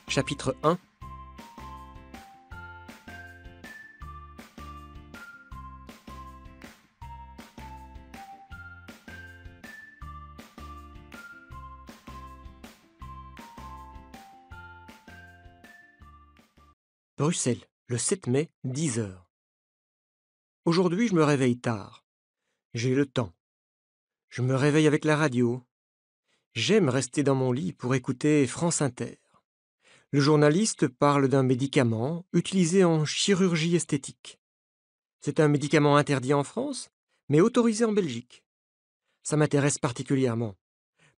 Chapitre 1. Bruxelles, le 7 mai, 10 heures. Aujourd'hui, je me réveille tard. J'ai le temps. Je me réveille avec la radio. J'aime rester dans mon lit pour écouter France Inter. Le journaliste parle d'un médicament utilisé en chirurgie esthétique. C'est un médicament interdit en France, mais autorisé en Belgique. Ça m'intéresse particulièrement,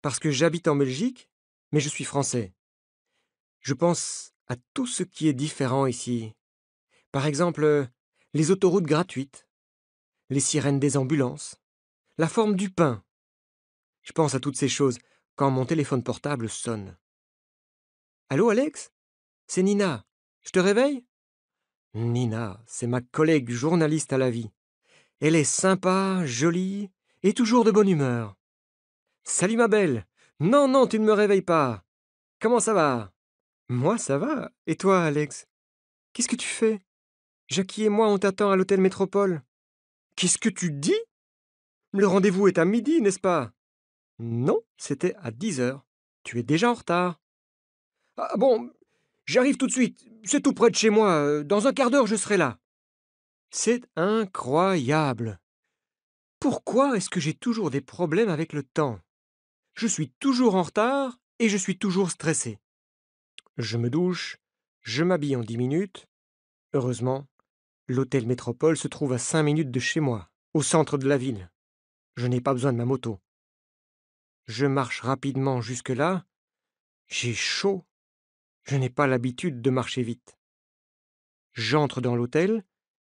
parce que j'habite en Belgique, mais je suis français. Je pense à tout ce qui est différent ici. Par exemple, les autoroutes gratuites, les sirènes des ambulances, la forme du pain. Je pense à toutes ces choses quand mon téléphone portable sonne. Allô, Alex? C'est Nina. Je te réveille? Nina, c'est ma collègue journaliste à la vie. Elle est sympa, jolie et toujours de bonne humeur. Salut ma belle. Non, non, tu ne me réveilles pas. Comment ça va? Moi, ça va. Et toi, Alex? Qu'est-ce que tu fais? Jackie et moi, on t'attend à l'hôtel Métropole. Qu'est-ce que tu dis? Le rendez-vous est à midi, n'est-ce pas? Non, c'était à 10 heures. Tu es déjà en retard. Ah bon, j'arrive tout de suite. C'est tout près de chez moi. Dans un quart d'heure, je serai là. C'est incroyable. Pourquoi est-ce que j'ai toujours des problèmes avec le temps? Je suis toujours en retard et je suis toujours stressé. Je me douche, je m'habille en 10 minutes. Heureusement, l'hôtel Métropole se trouve à 5 minutes de chez moi, au centre de la ville. Je n'ai pas besoin de ma moto. Je marche rapidement jusque-là. J'ai chaud. Je n'ai pas l'habitude de marcher vite. J'entre dans l'hôtel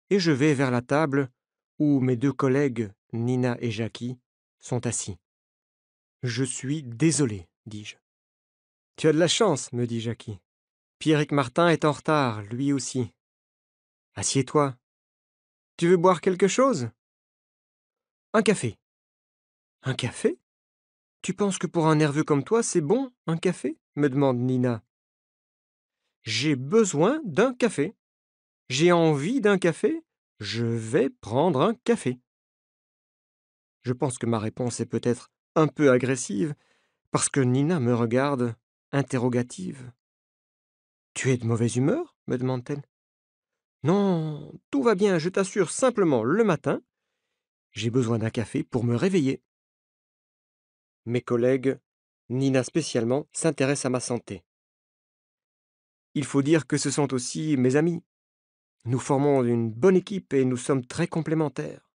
et je vais vers la table où mes deux collègues, Nina et Jackie, sont assis. Je suis désolé, dis-je. Tu as de la chance, me dit Jackie. Pierrick Martin est en retard, lui aussi. Assieds-toi. Tu veux boire quelque chose? Un café. Un café? Tu penses que pour un nerveux comme toi, c'est bon, un café? Me demande Nina. J'ai besoin d'un café. J'ai envie d'un café. Je vais prendre un café. Je pense que ma réponse est peut-être un peu agressive, parce que Nina me regarde, interrogative. Tu es de mauvaise humeur? Me demande-t-elle. Non, tout va bien, je t'assure, simplement le matin, j'ai besoin d'un café pour me réveiller. Mes collègues, Nina spécialement, s'intéressent à ma santé. Il faut dire que ce sont aussi mes amis. Nous formons une bonne équipe et nous sommes très complémentaires.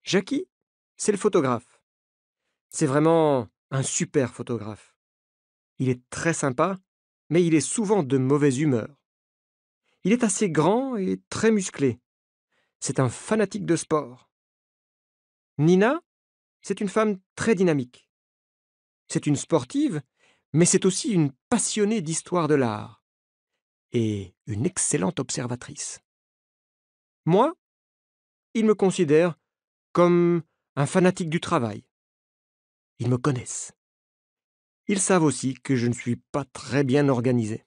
Jackie, c'est le photographe. C'est vraiment un super photographe. Il est très sympa, mais il est souvent de mauvaise humeur. Il est assez grand et très musclé. C'est un fanatique de sport. Nina, c'est une femme très dynamique. C'est une sportive, mais c'est aussi une passionnée d'histoire de l'art et une excellente observatrice. Moi, ils me considèrent comme un fanatique du travail. Ils me connaissent. Ils savent aussi que je ne suis pas très bien organisé.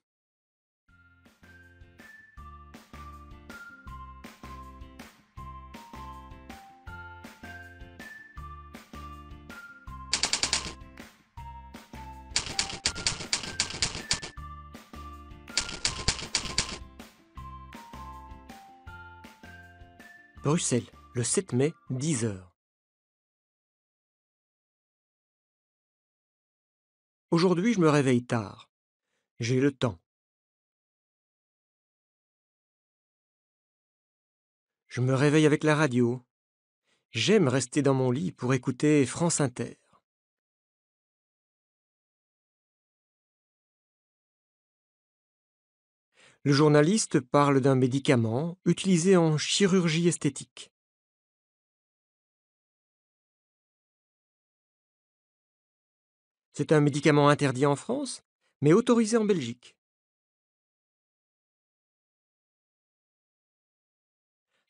Bruxelles, le 7 mai, 10 heures. Aujourd'hui, je me réveille tard. J'ai le temps. Je me réveille avec la radio. J'aime rester dans mon lit pour écouter France Inter. Le journaliste parle d'un médicament utilisé en chirurgie esthétique. C'est un médicament interdit en France, mais autorisé en Belgique.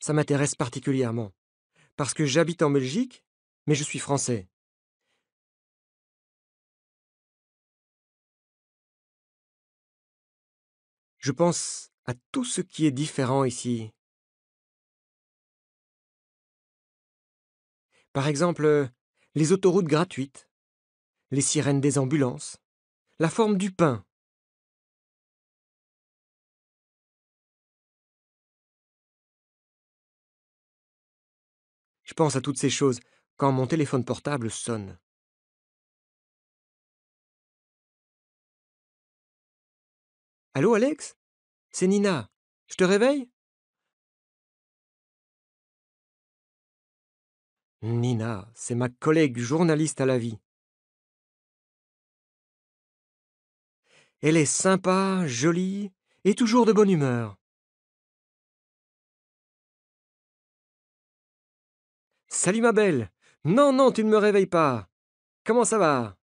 Ça m'intéresse particulièrement, parce que j'habite en Belgique, mais je suis français. Je pense à tout ce qui est différent ici. Par exemple, les autoroutes gratuites, les sirènes des ambulances, la forme du pain. Je pense à toutes ces choses quand mon téléphone portable sonne. Allô, Alex? C'est Nina. Je te réveille? Nina, c'est ma collègue journaliste à la vie. Elle est sympa, jolie et toujours de bonne humeur. Salut ma belle. Non, non, tu ne me réveilles pas. Comment ça va?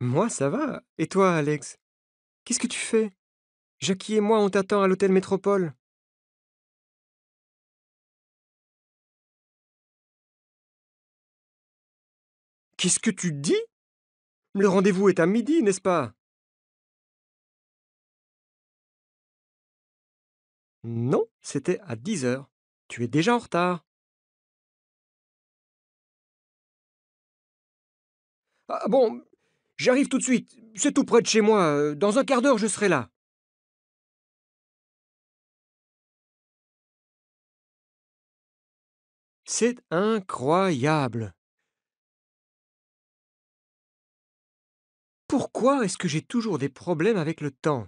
Moi, ça va. Et toi, Alex? Qu'est-ce que tu fais? Jackie et moi, on t'attend à l'hôtel Métropole. Qu'est-ce que tu dis? Le rendez-vous est à midi, n'est-ce pas? Non, c'était à 10 heures. Tu es déjà en retard. Ah bon, j'arrive tout de suite. C'est tout près de chez moi. Dans un quart d'heure, je serai là. C'est incroyable. Pourquoi est-ce que j'ai toujours des problèmes avec le temps?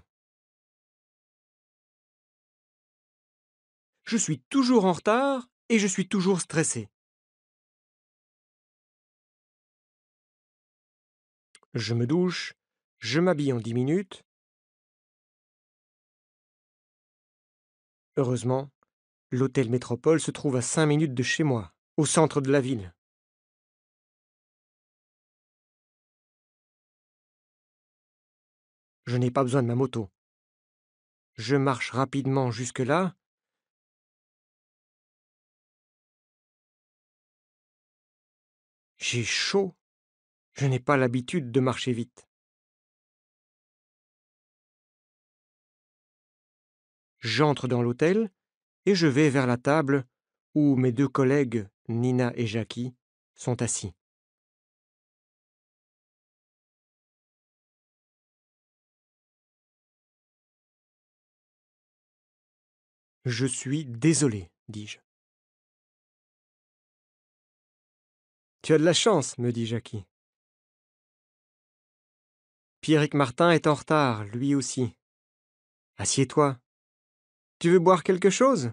Je suis toujours en retard et je suis toujours stressé. Je me douche, je m'habille en 10 minutes. Heureusement, l'hôtel Métropole se trouve à 5 minutes de chez moi, au centre de la ville. Je n'ai pas besoin de ma moto. Je marche rapidement jusque-là. J'ai chaud. Je n'ai pas l'habitude de marcher vite. J'entre dans l'hôtel et je vais vers la table où mes deux collègues, Nina et Jackie, sont assis. Je suis désolé, dis-je. Tu as de la chance, me dit Jackie. Pierrick Martin est en retard, lui aussi. Assieds-toi. Tu veux boire quelque chose?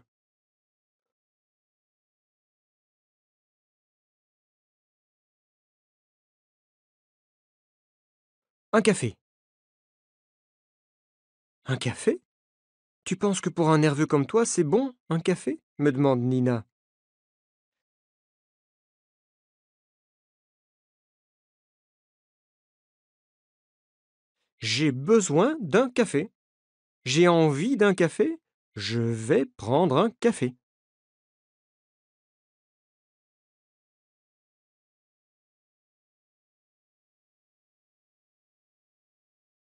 Un café. Un café? Tu penses que pour un nerveux comme toi, c'est bon, un café? Me demande Nina. J'ai besoin d'un café. J'ai envie d'un café. Je vais prendre un café.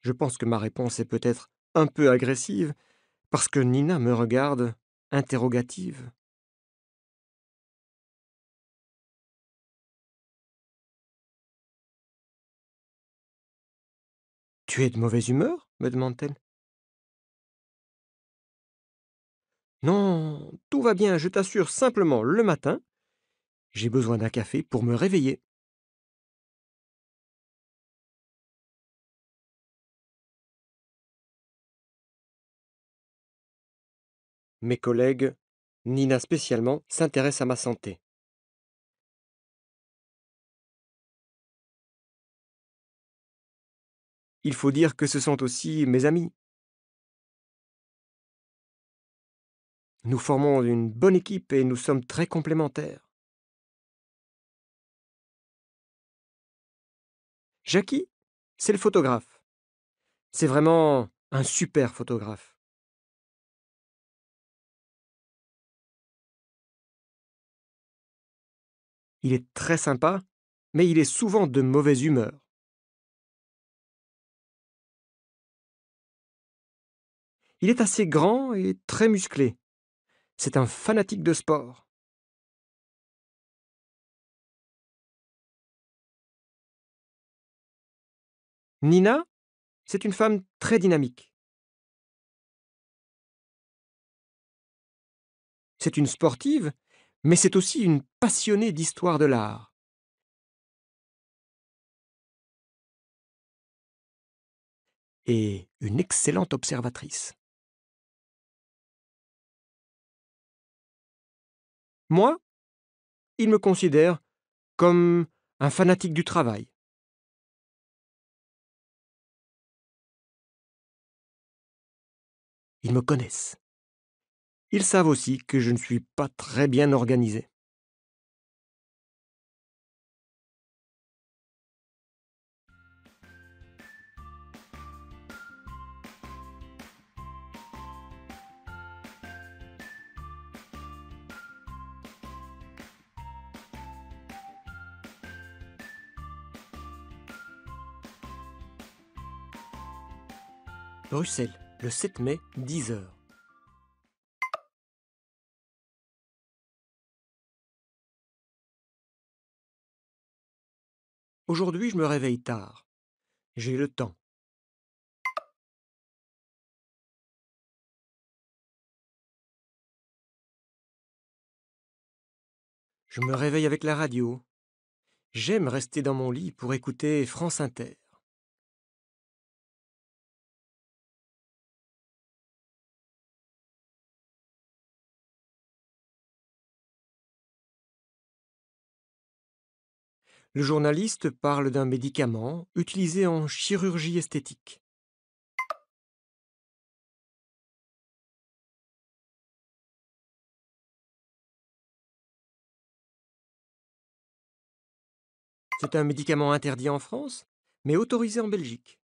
Je pense que ma réponse est peut-être un peu agressive, parce que Nina me regarde, interrogative. Tu es de mauvaise humeur? Me demande-t-elle. Non, tout va bien, je t'assure simplement le matin, j'ai besoin d'un café pour me réveiller. Mes collègues, Nina spécialement, s'intéressent à ma santé. Il faut dire que ce sont aussi mes amis. Nous formons une bonne équipe et nous sommes très complémentaires. Jackie, c'est le photographe. C'est vraiment un super photographe. Il est très sympa, mais il est souvent de mauvaise humeur. Il est assez grand et très musclé. C'est un fanatique de sport. Nina, c'est une femme très dynamique. C'est une sportive, mais c'est aussi une passionnée d'histoire de l'art. Et une excellente observatrice. Moi, il me considère comme un fanatique du travail. Ils me connaissent. Ils savent aussi que je ne suis pas très bien organisé. Bruxelles, le 7 mai, 10 heures. Aujourd'hui, je me réveille tard. J'ai le temps. Je me réveille avec la radio. J'aime rester dans mon lit pour écouter France Inter. Le journaliste parle d'un médicament utilisé en chirurgie esthétique. C'est un médicament interdit en France, mais autorisé en Belgique.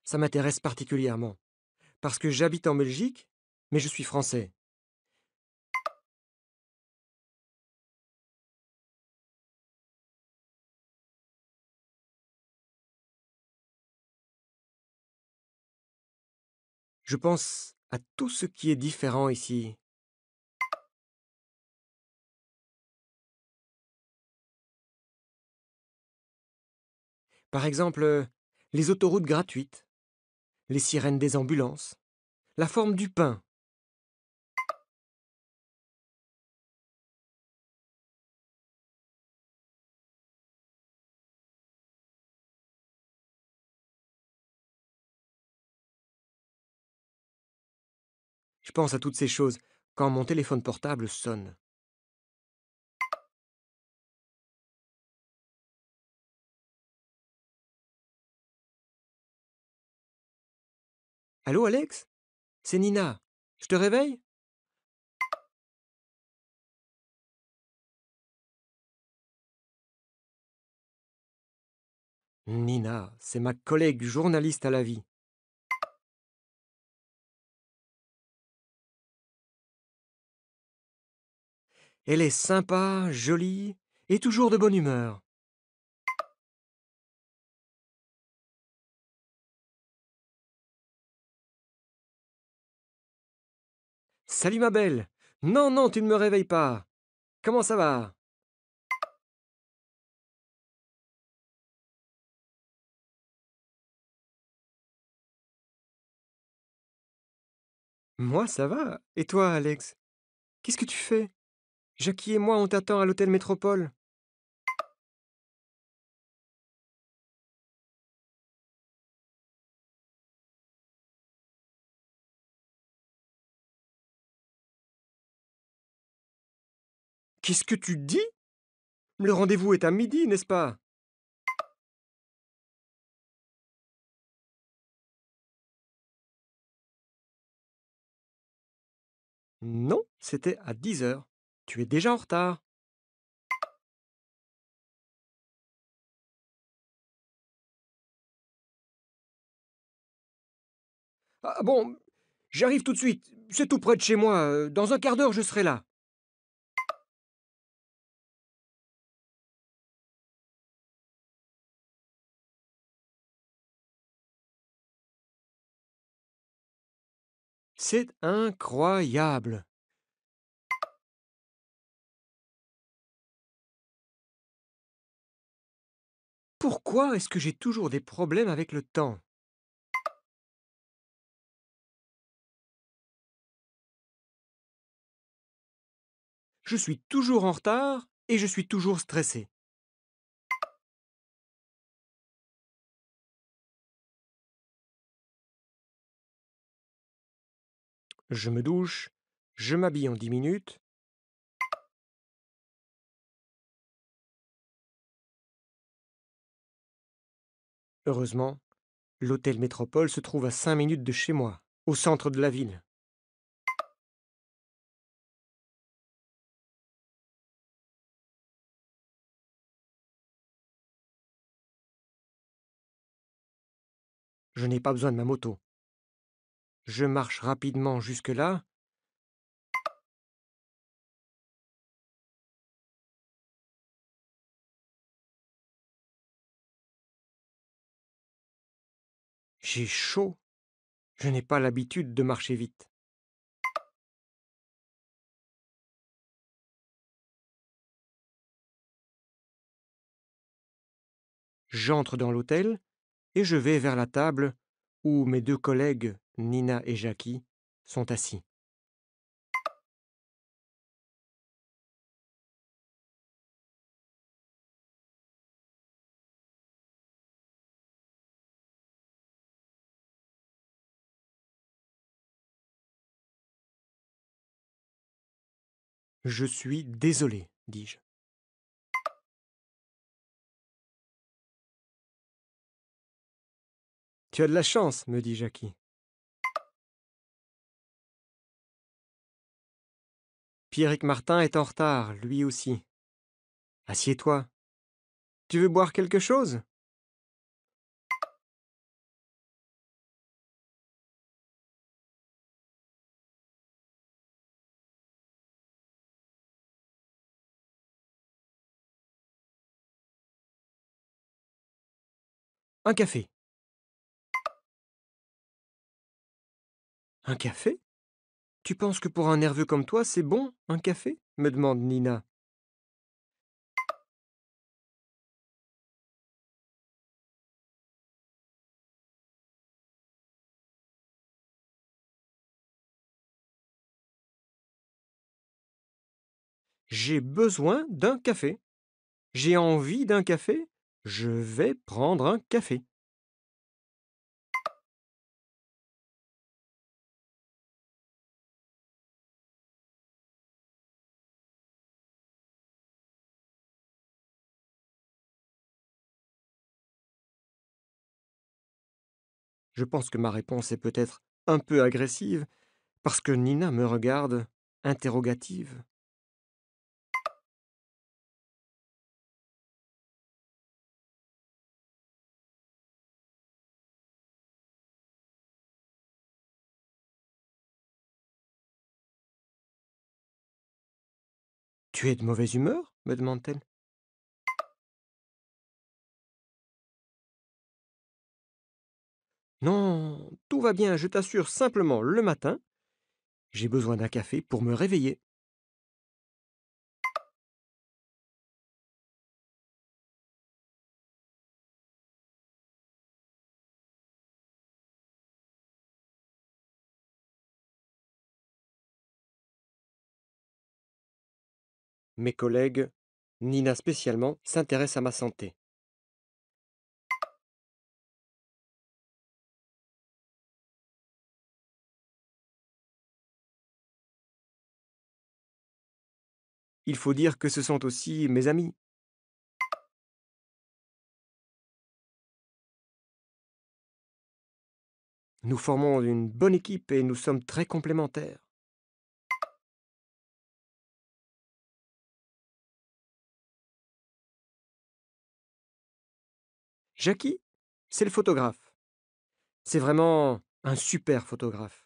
Ça m'intéresse particulièrement, parce que j'habite en Belgique, mais je suis français. Je pense à tout ce qui est différent ici. Par exemple, les autoroutes gratuites, les sirènes des ambulances, la forme du pain. Je pense à toutes ces choses quand mon téléphone portable sonne. Allô, Alex? C'est Nina. Je te réveille? Nina, c'est ma collègue journaliste à la vie. Elle est sympa, jolie et toujours de bonne humeur. Salut ma belle! Non, non, tu ne me réveilles pas. Comment ça va? Moi, ça va. Et toi, Alex? Qu'est-ce que tu fais? Jackie et moi, on t'attend à l'hôtel Métropole. Qu'est-ce que tu dis? Le rendez-vous est à midi, n'est-ce pas? Non, c'était à 10 heures. Tu es déjà en retard. Ah bon, j'arrive tout de suite. C'est tout près de chez moi. Dans un quart d'heure, je serai là. C'est incroyable. Pourquoi est-ce que j'ai toujours des problèmes avec le temps? Je suis toujours en retard et je suis toujours stressé. Je me douche, je m'habille en 10 minutes. Heureusement, l'hôtel Métropole se trouve à 5 minutes de chez moi, au centre de la ville. Je n'ai pas besoin de ma moto. Je marche rapidement jusque-là. J'ai chaud. Je n'ai pas l'habitude de marcher vite. J'entre dans l'hôtel et je vais vers la table où mes deux collègues, Nina et Jackie, sont assis. Je suis désolé, dis-je. Tu as de la chance, me dit Jackie. Pierrick Martin est en retard, lui aussi. Assieds-toi. Tu veux boire quelque chose? Un café. Un café? Tu penses que pour un nerveux comme toi, c'est bon, un café? Me demande Nina. J'ai besoin d'un café. J'ai envie d'un café. Je vais prendre un café. Je pense que ma réponse est peut-être un peu agressive, parce que Nina me regarde, interrogative. Tu es de mauvaise humeur? Me demande-t-elle. Non, tout va bien, je t'assure, simplement le matin, j'ai besoin d'un café pour me réveiller. Mes collègues, Nina spécialement, s'intéressent à ma santé. Il faut dire que ce sont aussi mes amis. Nous formons une bonne équipe et nous sommes très complémentaires. Jackie, c'est le photographe. C'est vraiment un super photographe.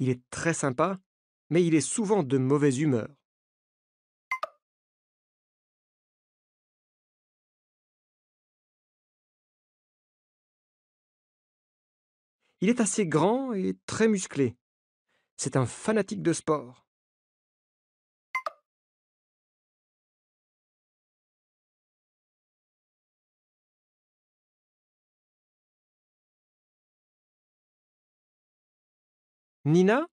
Il est très sympa mais il est souvent de mauvaise humeur. Il est assez grand et très musclé. C'est un fanatique de sport. Nina,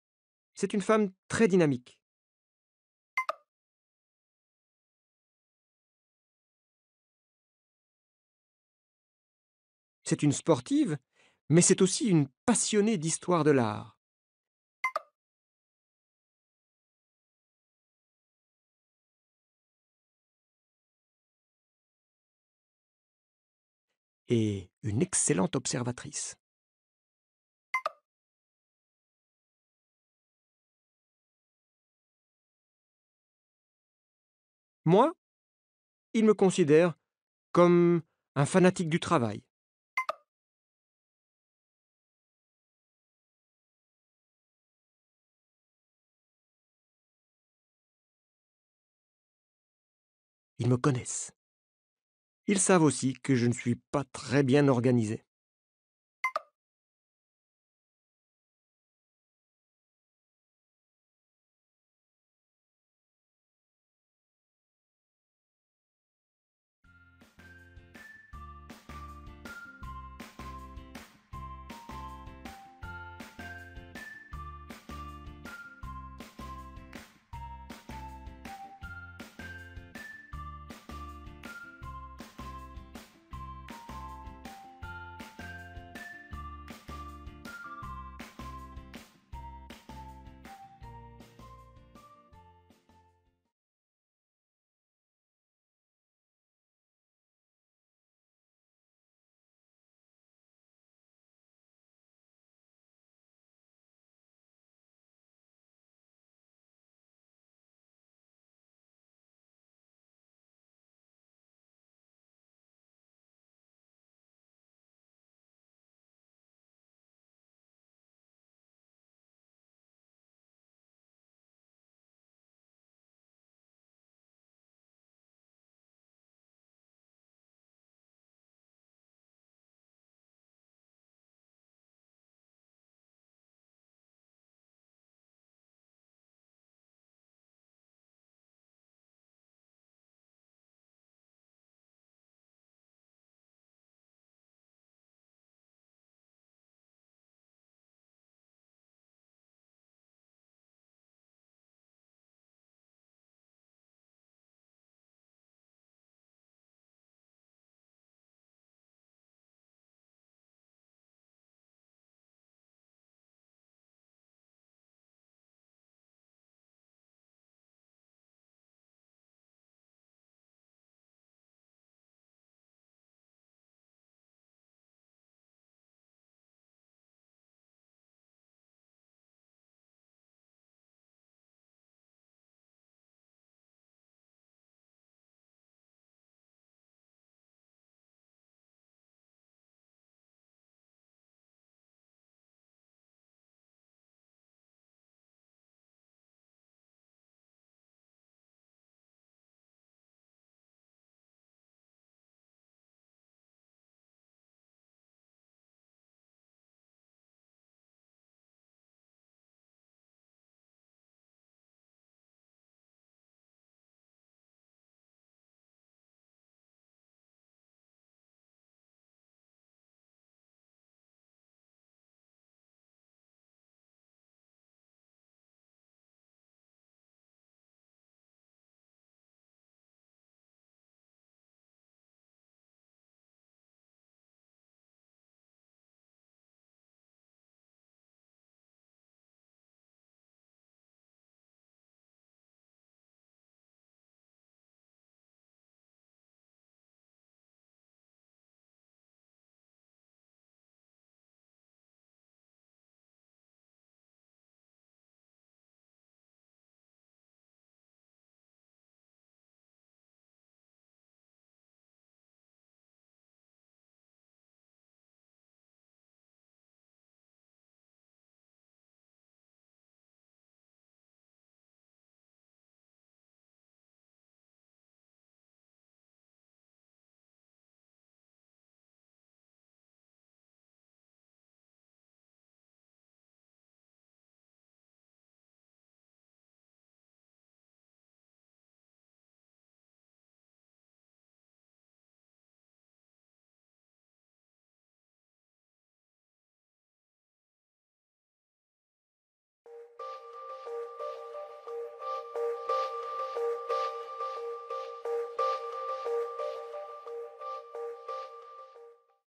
c'est une femme très dynamique. C'est une sportive, mais c'est aussi une passionnée d'histoire de l'art. Et une excellente observatrice. Moi, il me considère comme un fanatique du travail. Ils me connaissent. Ils savent aussi que je ne suis pas très bien organisé.